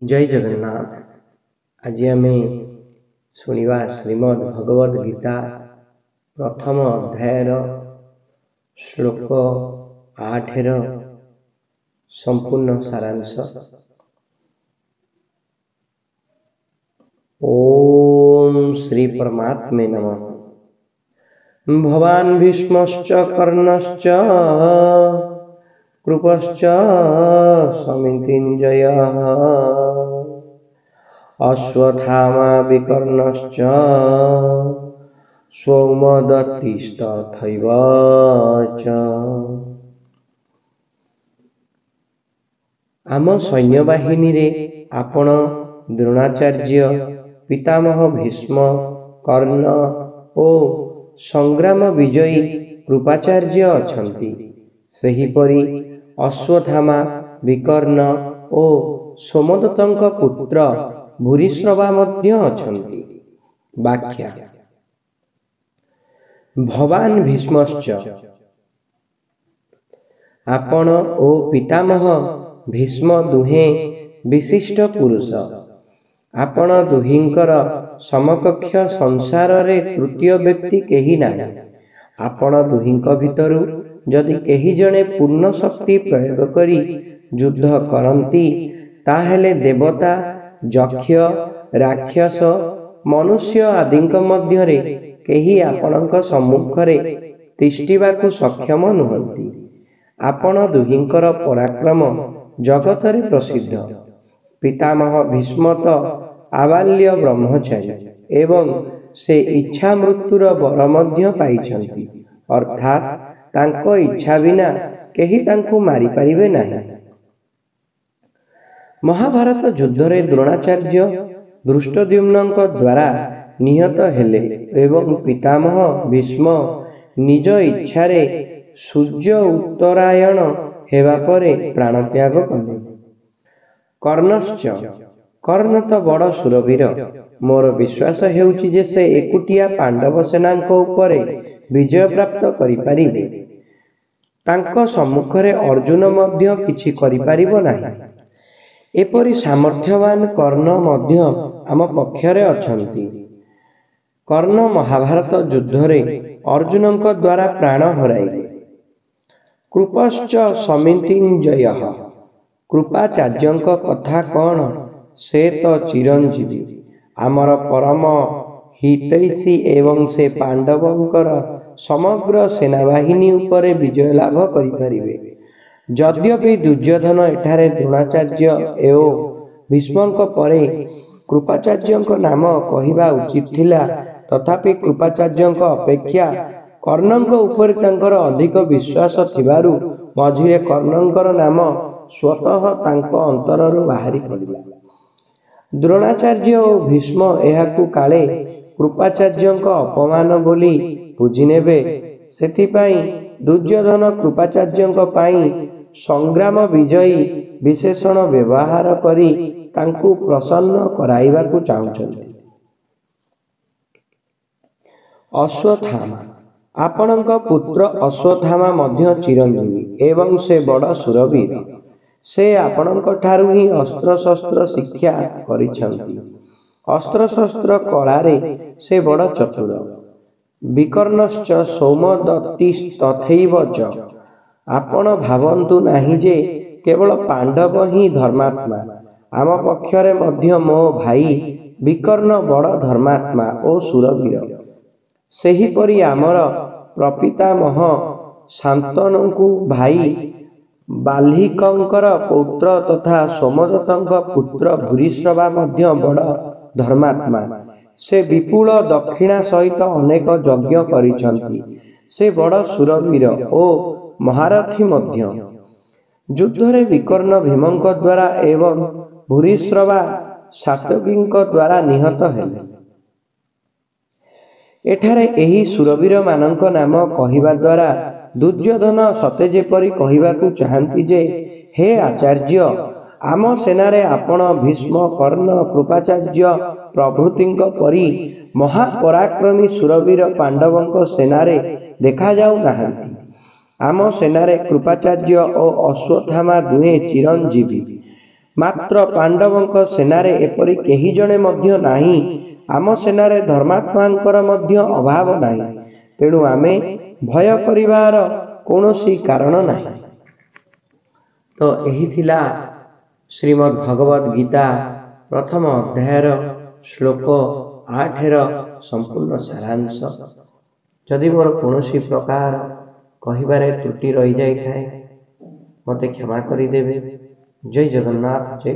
जय जगन्नाथ। आज आम शुणा श्रीमद् भगवद गीता प्रथम अध्यायर श्लोक 8 संपूर्ण सारांश। ओम श्री परमात्मे नमः। भवान् भीष्मश्च कर्णश्च कृपश्च समितिञ्जयः अश्वत्थामा विकर्णश्च सौमदत्तिस्तथैव च। आम सैन्यबाहिनी रे आपण द्रोणाचार्य, पितामह भीष्म, कर्ण ओ संग्राम विजयी कृपाचार्य अछंती। सेहिपरि अश्वत्थामा, विकर्ण ओ सोमदत्तଙ୍କ पुत्र भूरिश्रवा मध्य अछंती। व्याख्या। भवान् भीष्मश्च आपण ओ पितामह भीष्म दुहे विशिष्ट पुरुष। आपण दुहिंकर समकक्ष संसार रे तृतीय व्यक्ति केही नाही। आपण दुहिंक भितरु जदि केही जणे पूर्ण शक्ति प्रयोग करी युद्ध करंती ताहेले देवता, यक्ष, राक्षस, मनुष्य आदिंक मध्यरे केही आपणक सम्मुखरे तिष्ठिबाकु सक्षम नुहंती। आपण दुहिंकर पराक्रम जगतरे प्रसिद्ध। पितामह भीष्म तो आबाल्य ब्रह्मचारी एवं से इच्छा मृत्युर वर मध्य पाइछंती, अर्थात तांको इच्छा बिना केही तांकु मारी परिबे नाही। महाभारत युद्धरे द्रोणाचार्य धृष्टद्युम्नଙ୍କ द्वारा निहत हेले एवं पितामह भीष्म निज इच्छारे सूर्य उत्तरायण हेबा परे प्राणत्याग कले। कर्णश्च कर्ण तो बड़ शूरवीर। मोर विश्वास हेउछि जे से एकुटिया पांडव सेनांक उपरे विजय प्राप्त करि परिबे। तांको सम्मुखरे अर्जुन मध्य किछि करि परिबो नाही। एपरि सामर्थ्यवान कर्ण मध्य आम पक्षरे अछंती। कर्ण महाभारत युद्धरे अर्जुनଙ୍କ द्वारा प्राण हराइले। कृपश्च समितिञ्जयः कृपाचार्यଙ୍କ कथा कौन, से तो चिरंजीवी आमर परम हितैषी एवं से पांडवंकर समग्र सेनाबाहिनी उपरे विजय लाभ करि परिबे। यद्यपि दुर्योधन एठारे द्रोणाचार्य एवं भीष्मଙ୍କ परे कृपाचार्यଙ୍କ नाम कहिबा उचित थिला, तथापि कृपाचार्यଙ୍କ अपेक्षा कर्णଙ୍କ उपरे तांकर अधिक विश्वास थिबारु मझिरे कर्णଙ୍କର नाम स्वतः तांको अंतररु बाहरी पड़िला। द्रोणाचार्य ओ भीष्म एहाकु काले कृपाचार्यଙ୍କ अपमान बोली बुझी नेबे, सेथिपाई दुर्योधन कृपाचार्यଙ୍କ पाई संग्राम विजयी विशेषण व्यवहार करी तांकु प्रसन्न कराइबाकु चाहुछन्ति। अश्वत्थामा आपणଙ୍କ पुत्र अश्वत्थामा मध्य चिरंजीवी एवं से बड़ शूरवीर। से आपणଙ୍କ ठारु ही अस्त्र शस्त्र शिक्षा करिछन्ति। अस्त्र शस्त्र कलारे से बड़ चतुर। विकर्णश्च सौमदत्तिस्तथैव च आपण भावन्तु नाही जे केवल पांडव ही धर्मात्मा। आम पक्षरे मध्य मो भाई विकर्ण बड़ धर्मात्मा ओ शूरवीर। सेहिपरि आमर प्रपितामह शान्तनुଙ୍କୁ भाई बाल्हिकंकर पौत्र तथा सोमदत्तଙ୍କ पुत्र भूरिश्रवा मध्य बड़ धर्मात्मा। से विपुल दक्षिणा सहित अनेक यज्ञ करिछन्ति। से बड़ शूरवीर ओ महारथी मध्य। युद्धरे विकर्ण भीमଙ୍କ द्वारा एवं भूरिश्रवा सात्यकीଙ୍କ द्वारा निहत हेले। एठारे एही शूरवीर मानक नाम कहिबा द्वारा दुर्योधन सते जेपरि कहिबाकु चाहंती जे, हे आचार्य, आम सेनारे आपण भीष्म, कर्ण, कृपाचार्य प्रभृतिଙ୍କ परि महापराक्रमी शूरवीर पांडवଙ୍କ सेनारे देखा जाऊ नाहांती। आम सेनारे कृपाचार्य और अश्वत्थामा दुहे चिरंजीवी। ମାତ୍ର ପାଣ୍ଡବଙ୍କ ସେନାରେ ଏପରି କେହି ଜଣେ ମଧ୍ୟ ନାହିଁ। ଆମ ସେନାରେ ଧର୍ମାତ୍ମାଙ୍କର ମଧ୍ୟ ଅଭାବ ନାହିଁ। ତେଣୁ ଆମେ ଭୟ କରିବାର କୌଣସି କାରଣ ନାହିଁ। ତ ଏହି ଥିଲା ଶ୍ରୀମଦ୍ ଭଗବଦ୍ ଗୀତା ପ୍ରଥମ ଅଧ୍ୟାୟର ଶ୍ଲୋକ 8ର ସମ୍ପୂର୍ଣ୍ଣ ସାରାଂଶ। ଯଦି ମୋର କୌଣସି ପ୍ରକାର କହିବାରେ ତ୍ରୁଟି ରହିଯାଇଥାଏ ମୋତେ କ୍ଷମା କରିଦେବେ। ଜୟ ଜଗନ୍ନାଥ, ଜୟ